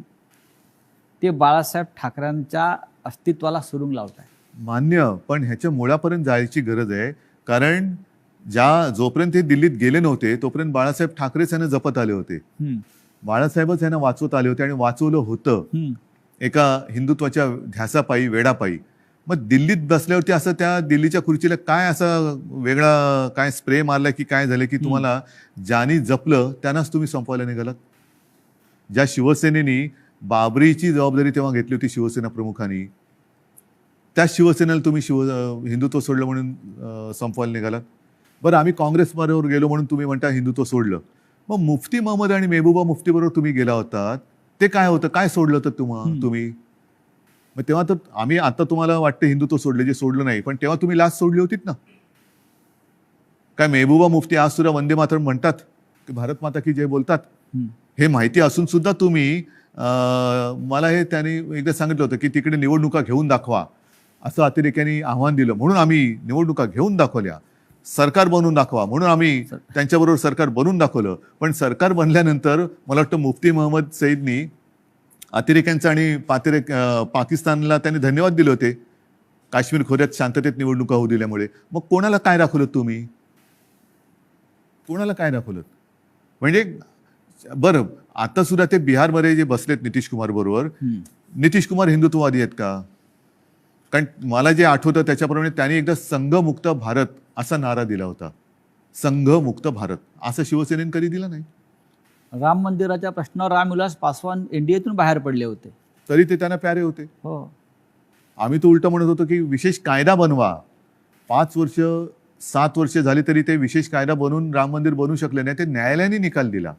ते बाळासाहेब ठाकरेंच्या अस्तित्वाला सुरुंग लावत आहे. मान्य, पण ह्याच्या मुळापर्यंत जायची गरज आहे. कारण जोपर्यंत हे दिल्लीत गेले नव्हते तोपर्यंत बाळासाहेब ठाकरेच यांना जपत आले होते. बाळासाहेबच यांना वाचवत आले होते आणि वाचवलं होतं एका हिंदुत्वाच्या ध्यासापायी, वेडापायी. मग दिल्लीत बसल्यावरती असं त्या दिल्लीच्या खुर्चीला काय असं वेगळा काय स्प्रे मारला की काय झालं की तुम्हाला ज्यांनी जपलं त्यांनाच तुम्ही संपवायला निघालात? ज्या शिवसेनेनी बाबरीची जबाबदारी तेव्हा घेतली होती शिवसेना प्रमुखांनी, त्या शिवसेनेला तुम्ही हिंदुत्व सोडलं म्हणून संपवायला निघालात. बरं, आम्ही काँग्रेसबरोबर गेलो म्हणून तुम्ही म्हणता हिंदुत्व सोडलं. मग मुफ्ती महमद आणि मेहबूबा मुफ्ती बरोबर तुम्ही गेला होतात, ते काय होतं? काय सोडलं तर तुम्ही? मग तेव्हा तर आम्ही आता तुम्हाला वाटतं हिंदुत्व सोडलं, जे सोडलं नाही, पण तेव्हा तुम्ही लाच सोडली होतीत ना. काय मेहबूबा मुफ्ती आज सुद्धा वंदे मातरम म्हणतात की भारत माता की जय बोलतात? हे माहिती असून सुद्धा तुम्ही मला हे त्यांनी एकदा सांगितलं होतं की तिकडे निवडणुका घेऊन दाखवा, असं अतिरेक्यांनी आव्हान दिलं. म्हणून आम्ही निवडणुका घेऊन दाखवल्या. सरकार बनवून दाखवा म्हणून आम्ही त्यांच्याबरोबर सरकार बनवून दाखवलं. पण सरकार बनल्यानंतर मला वाटतं मुफ्ती महमद सईदनी अतिरेक्यांचा आणि पाकिस्तानला त्यांनी धन्यवाद दिले होते काश्मीर खोऱ्यात शांततेत निवडणुका होऊ दिल्यामुळे. मग कोणाला काय दाखवलं तुम्ही? कोणाला काय दाखवलं? म्हणजे बरं, आता सुद्धा ते बिहारमध्ये जे बसलेत नितीश कुमार बरोबर, नितीश कुमार हिंदुत्ववादी आहेत का? कारण मला जे आठवतं त्याच्याप्रमाणे त्यांनी एकदा संघमुक्त भारत असा नारा दिला होता. संघमुक्त भारत असं शिवसेनेने कधी दिला नाही. राम मंदिराच्या प्रश्नावर रामविलास पासवान एनडीएतून बाहेर पडले होते, तरी ते त्यांना प्यारे होते. हो. आम्ही तो उलट म्हणत होतो की विशेष कायदा बनवा. 5 वर्ष 7 वर्ष झाली तरी ते विशेष कायदा बनवून राम मंदिर बनवू शकले नाही. ते न्यायालयाने निकाल दिला.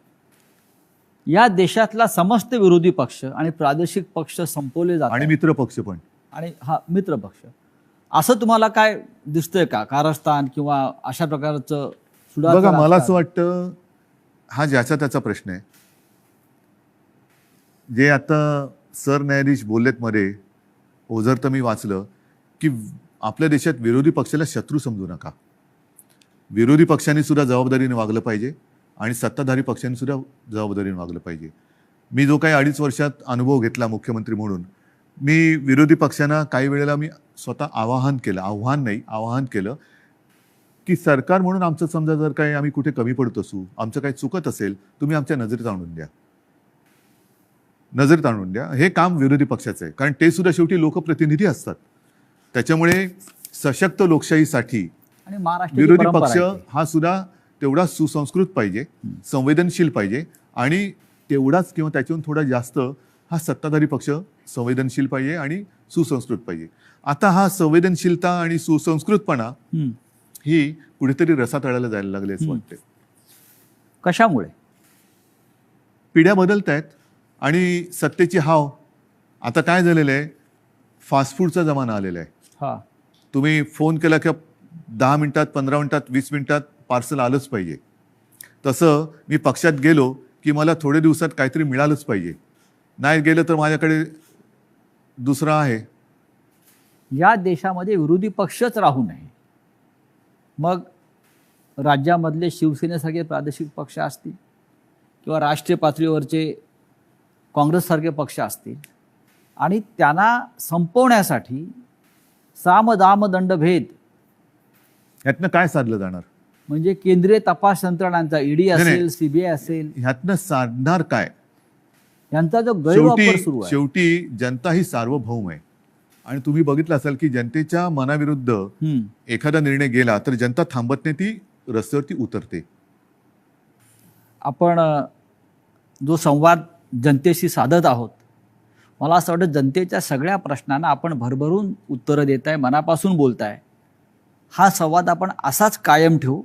या देशातला समस्त विरोधी पक्ष आणि प्रादेशिक पक्ष संपवले जातात आणि मित्र पक्ष पण. आणि हा मित्र पक्ष असं तुम्हाला काय दिसतंय का? कारस्थान किंवा अशा प्रकारचं बघा, मला असं वाटतं हा ज्याचा त्याचा प्रश्न आहे. जे आता सरन्यायाधीश बोललेत मध्ये, ओझर तर मी वाचलं की आपल्या देशात विरोधी पक्षाला शत्रू समजू नका. विरोधी पक्षांनी सुद्धा जबाबदारीने वागलं पाहिजे आणि सत्ताधारी पक्षांनी सुद्धा जबाबदारीने वागलं पाहिजे. मी जो काही 2.5 वर्षात अनुभव घेतला मुख्यमंत्री म्हणून, मी विरोधी पक्षांना काही वेळेला मी स्वतः आवाहन केलं की सरकार म्हणून आमचं समजा जर काही आम्ही कुठे कमी पडत असू, आमचं काही चुकत असेल, तुम्ही आमच्या नजरेत आणून द्या. नजरेत आणून द्या. हे काम विरोधी पक्षाचं आहे, कारण ते सुद्धा शेवटी लोकप्रतिनिधी असतात. त्याच्यामुळे सशक्त लोकशाहीसाठी आणि महाराष्ट्राची विरोधी परंपरा पक्ष आहे. हा सुद्धा तेवढा सुसंस्कृत पाहिजे, संवेदनशील पाहिजे, आणि तेवढाच किंवा त्याच्याहून थोडा जास्त हा सत्ताधारी पक्ष संवेदनशील पाहिजे आणि सुसंस्कृत पाहिजे. आता हा संवेदनशीलता आणि सुसंस्कृतपणा हम्म. ही कुठेतरी रसातळाला जायला लागले असं वाटते. कशामुळे? पिढ्या बदलत आहेत आणि सत्तेची हाव. आता काय झालेलं आहे, फास्ट फूडचा जमाना आलेला आहे. हा. तुम्ही फोन केला की 10 मिनिटात, 15 मिनिटात, 20 मिनिटात पार्सल आलंच पाहिजे. तसं मी पक्षात गेलो की मला थोड्या दिवसात काहीतरी मिळालंच पाहिजे. नाही गेलं तर माझ्याकडे दुसरा आहे. या देशामध्ये विरोधी पक्षच राहू नये. मग राज्यामधले शिवसेनेसारखे प्रादेशिक पक्ष असतील किंवा राष्ट्रीय पातळीवरचे काँग्रेससारखे पक्ष असतील, आणि त्यांना संपवण्यासाठी साम दाम दंडभेद ह्यातनं काय साधलं जाणार? म्हणजे केंद्रीय तपास यंत्रणांचा ईडी नाही. असेल, सीबीआय असेल, ह्यातनं साधणार काय? यांचा जो गैरवापर सुरू आहे. शेवटी जनता ही सार्वभौम आहे, आणि तुम्ही बघितलं असाल की जनतेच्या मनाविरुद्ध एखादा निर्णय गेला तर जनता थांबत नाही, ती रस्त्यावरती उतरते. आपण जो संवाद जनतेशी साधत आहोत, मला असं वाटतं जनतेच्या सगळ्या प्रश्नांना आपण भरभरून उत्तरं देताय, मनापासून बोलताय. हा संवाद आपण असाच कायम ठेवू.